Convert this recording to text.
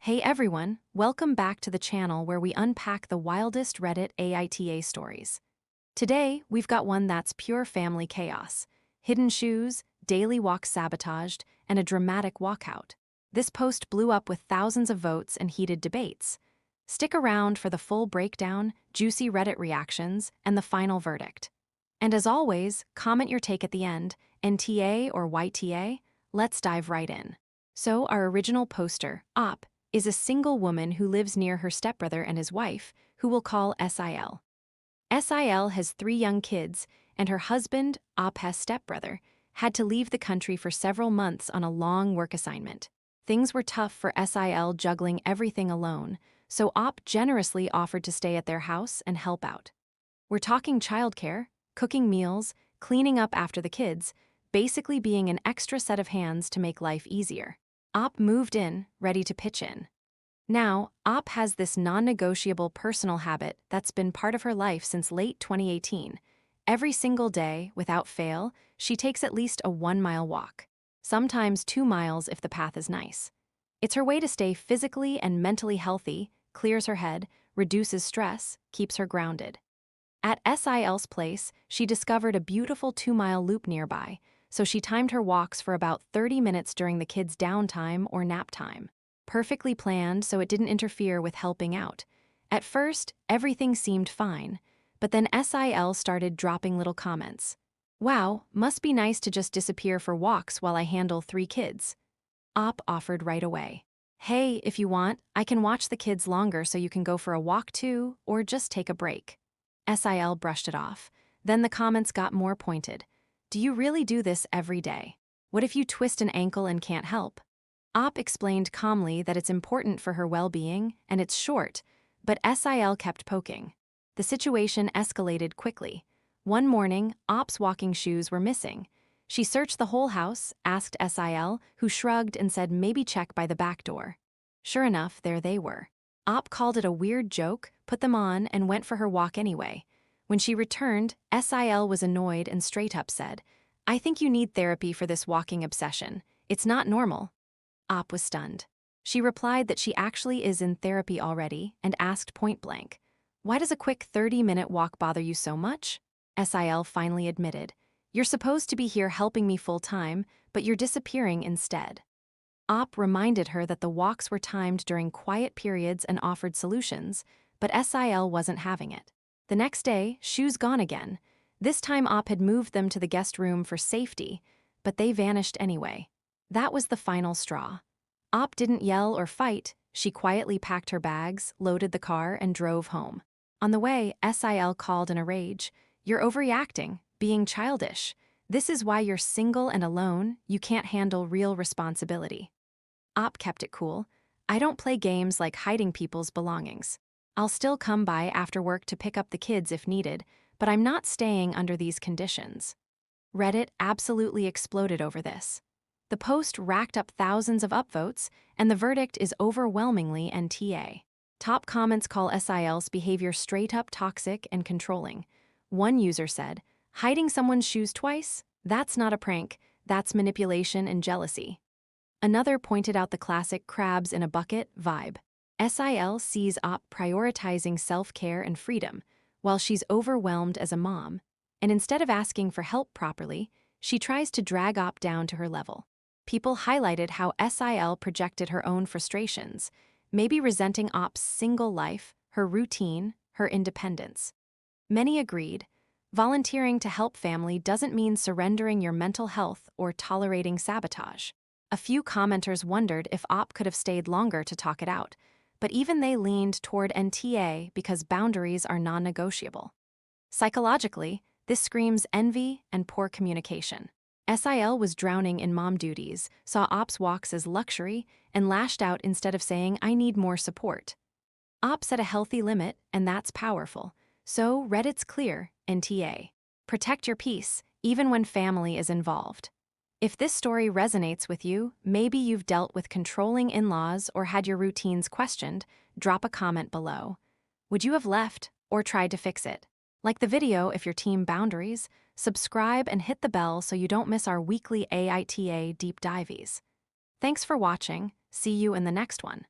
Hey everyone, welcome back to the channel where we unpack the wildest Reddit AITA stories. Today, we've got one that's pure family chaos. Hidden shoes, daily walks sabotaged, and a dramatic walkout. This post blew up with thousands of votes and heated debates. Stick around for the full breakdown, juicy Reddit reactions, and the final verdict. And as always, comment your take at the end, NTA or YTA. Let's dive right in. So our original poster, Op, is a single woman who lives near her stepbrother and his wife, who we'll call SIL. SIL has 3 young kids, and her husband, Op's stepbrother, had to leave the country for several months on a long work assignment. Things were tough for SIL juggling everything alone, so Op generously offered to stay at their house and help out. We're talking childcare, cooking meals, cleaning up after the kids, basically being an extra set of hands to make life easier. Op moved in, ready to pitch in. Now, Op has this non-negotiable personal habit that's been part of her life since late 2018. Every single day, without fail, she takes at least a 1-mile walk, sometimes 2 miles if the path is nice. It's her way to stay physically and mentally healthy, clears her head, reduces stress, keeps her grounded. At SIL's place, she discovered a beautiful 2-mile loop nearby, so she timed her walks for about 30 minutes during the kids' downtime or nap time. Perfectly planned so it didn't interfere with helping out. At first, everything seemed fine, but then SIL started dropping little comments. Wow, must be nice to just disappear for walks while I handle 3 kids. Op offered right away. Hey, if you want, I can watch the kids longer so you can go for a walk too, or just take a break. SIL brushed it off. Then the comments got more pointed. Do you really do this every day? What if you twist an ankle and can't help? Op explained calmly that it's important for her well-being and it's short, but SIL kept poking. The situation escalated quickly. One morning, Op's walking shoes were missing. She searched the whole house, asked SIL, who shrugged and said maybe check by the back door. Sure enough, there they were. Op called it a weird joke, put them on, and went for her walk anyway. When she returned, SIL was annoyed and straight up said, I think you need therapy for this walking obsession. It's not normal. Op was stunned. She replied that she actually is in therapy already and asked point blank, why does a quick 30-minute walk bother you so much? SIL finally admitted, you're supposed to be here helping me full-time, but you're disappearing instead. Op reminded her that the walks were timed during quiet periods and offered solutions, but SIL wasn't having it. The next day, shoes gone again. This time Op had moved them to the guest room for safety, but they vanished anyway. That was the final straw. Op didn't yell or fight. She quietly packed her bags, loaded the car, and drove home. On the way, SIL called in a rage. You're overreacting, being childish. This is why you're single and alone. You can't handle real responsibility. Op kept it cool. I don't play games like hiding people's belongings. I'll still come by after work to pick up the kids if needed, but I'm not staying under these conditions. Reddit absolutely exploded over this. The post racked up thousands of upvotes, and the verdict is overwhelmingly NTA. Top comments call SIL's behavior straight up toxic and controlling. One user said, hiding someone's shoes twice? That's not a prank, that's manipulation and jealousy. Another pointed out the classic crabs in a bucket vibe. SIL sees Op prioritizing self-care and freedom, while she's overwhelmed as a mom, and instead of asking for help properly, she tries to drag Op down to her level. People highlighted how SIL projected her own frustrations, maybe resenting Op's single life, her routine, her independence. Many agreed, volunteering to help family doesn't mean surrendering your mental health or tolerating sabotage. A few commenters wondered if Op could have stayed longer to talk it out, but even they leaned toward NTA because boundaries are non-negotiable. Psychologically, this screams envy and poor communication. SIL was drowning in mom duties, saw Op's walks as luxury, and lashed out instead of saying, I need more support. Op set a healthy limit, and that's powerful. So Reddit's clear, NTA. Protect your peace, even when family is involved. If this story resonates with you, maybe you've dealt with controlling in-laws or had your routines questioned, drop a comment below. Would you have left or tried to fix it? Like the video if you're team boundaries, subscribe and hit the bell so you don't miss our weekly AITA deep dives. Thanks for watching. See you in the next one.